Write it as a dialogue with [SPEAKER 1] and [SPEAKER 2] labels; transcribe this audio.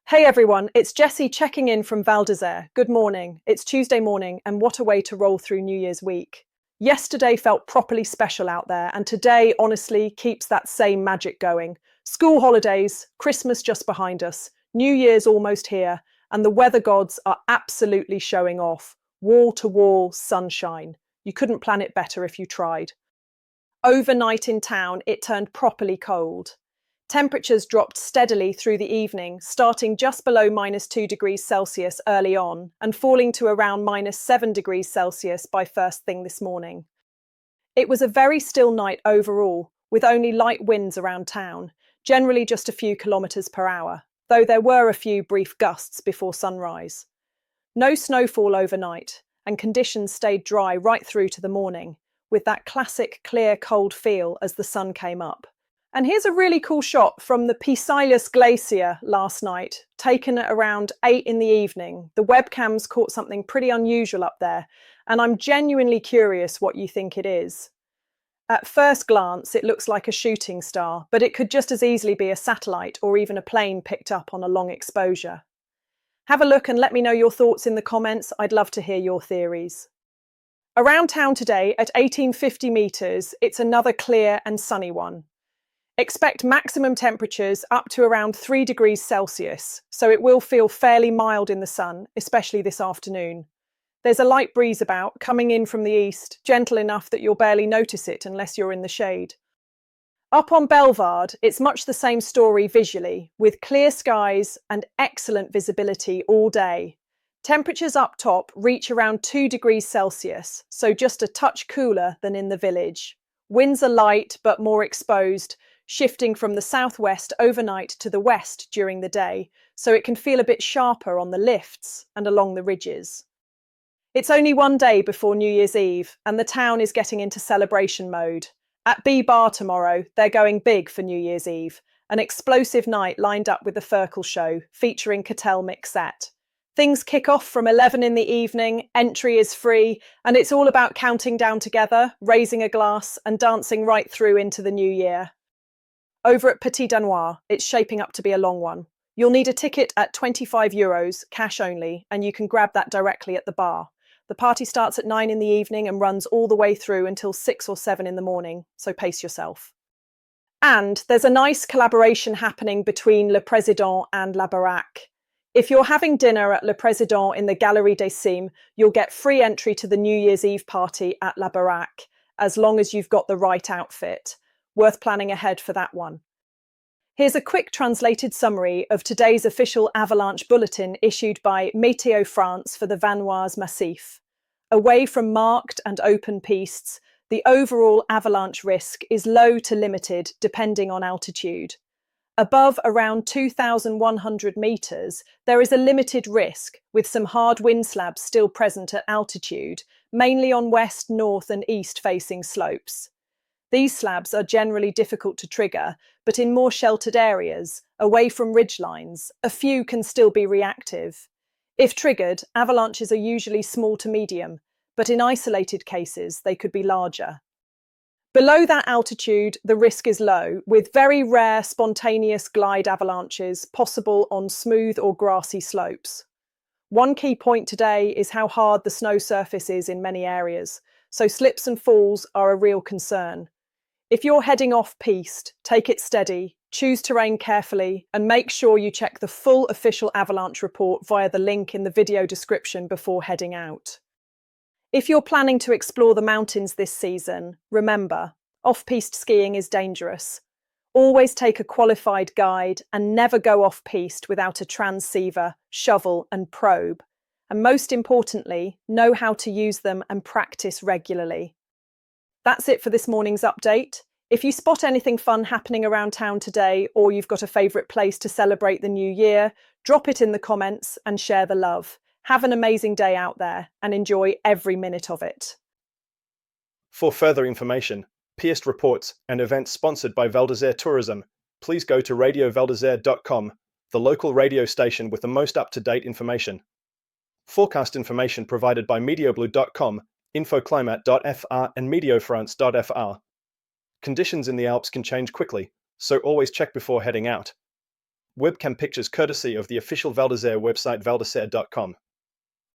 [SPEAKER 1] Hey everyone, it's Jessie checking in from Val d'Isere. Good morning. It's Tuesday morning, and what a way to roll through New Year's week. Yesterday felt properly special out there, and today, honestly, keeps that same magic going. School holidays, Christmas just behind us, New Year's almost here, and the weather gods are absolutely showing off. Wall to wall sunshine. You couldn't plan it better if you tried. Overnight in town, it turned properly cold. Temperatures dropped steadily through the evening, starting just below -2 degrees Celsius early on and falling to around -7 degrees Celsius by first thing this morning. It was a very still night overall, with only light winds around town, generally just a few kilometres per hour, though there were a few brief gusts before sunrise. No snowfall overnight, and conditions stayed dry right through to the morning, with that classic clear, cold feel as the sun came up. And here's a really cool shot from the Pisailas Glacier last night, taken at around 8 in the evening. The webcams caught something pretty unusual up there, and I'm genuinely curious what you think it is. At first glance, it looks like a shooting star, but it could just as easily be a satellite or even a plane picked up on a long exposure. Have a look and let me know your thoughts in the comments. I'd love to hear your theories. Around town today, at 1850 metres, it's another clear and sunny one. Expect maximum temperatures up to around 3 degrees Celsius, so it will feel fairly mild in the sun, especially this afternoon. There's a light breeze about, coming in from the east, gentle enough that you'll barely notice it unless you're in the shade. Up on Bellevarde, it's much the same story visually, with clear skies and excellent visibility all day. Temperatures up top reach around 2 degrees Celsius, so just a touch cooler than in the village. Winds are light but more exposed, shifting from the southwest overnight to the west during the day, so it can feel a bit sharper on the lifts and along the ridges. It's only one day before New Year's Eve, and the town is getting into celebration mode. At B Bar tomorrow, they're going big for New Year's Eve, an explosive night lined up with the Firkle Show, featuring Cattell Mixette. Things kick off from 11 in the evening, entry is free, and it's all about counting down together, raising a glass, and dancing right through into the new year. Over at Petit Danois, it's shaping up to be a long one. You'll need a ticket at €25, cash only, and you can grab that directly at the bar. The party starts at 9 in the evening and runs all the way through until 6 or 7 in the morning, so pace yourself. And there's a nice collaboration happening between Le Président and La Baraque. If you're having dinner at Le Président in the Galerie des Cimes, you'll get free entry to the New Year's Eve party at La Baraque, as long as you've got the right outfit. Worth planning ahead for that one. Here's a quick translated summary of today's official Avalanche bulletin issued by Météo France for the Vanoise Massif. Away from marked and open pistes, the overall avalanche risk is low to limited depending on altitude. Above around 2,100 metres, there is a limited risk, with some hard wind slabs still present at altitude, mainly on west, north and east-facing slopes. These slabs are generally difficult to trigger, but in more sheltered areas, away from ridgelines, a few can still be reactive. If triggered, avalanches are usually small to medium, but in isolated cases, they could be larger. Below that altitude, the risk is low, with very rare spontaneous glide avalanches possible on smooth or grassy slopes. One key point today is how hard the snow surface is in many areas, so slips and falls are a real concern. If you're heading off-piste, take it steady, choose terrain carefully, and make sure you check the full official avalanche report via the link in the video description before heading out. If you're planning to explore the mountains this season, remember, off-piste skiing is dangerous. Always take a qualified guide and never go off-piste without a transceiver, shovel and probe. And most importantly, know how to use them and practice regularly. That's it for this morning's update. If you spot anything fun happening around town today, or you've got a favourite place to celebrate the new year, drop it in the comments and share the love. Have an amazing day out there and enjoy every minute of it.
[SPEAKER 2] For further information, pierced reports and events sponsored by Val d'Isere Tourism, please go to radiovaldisere.com, the local radio station with the most up-to-date information. Forecast information provided by medioblue.com, infoclimat.fr and meteofrance.fr. Conditions in the Alps can change quickly, so always check before heading out. Webcam pictures courtesy of the official Val d'Isère website valdisere.com.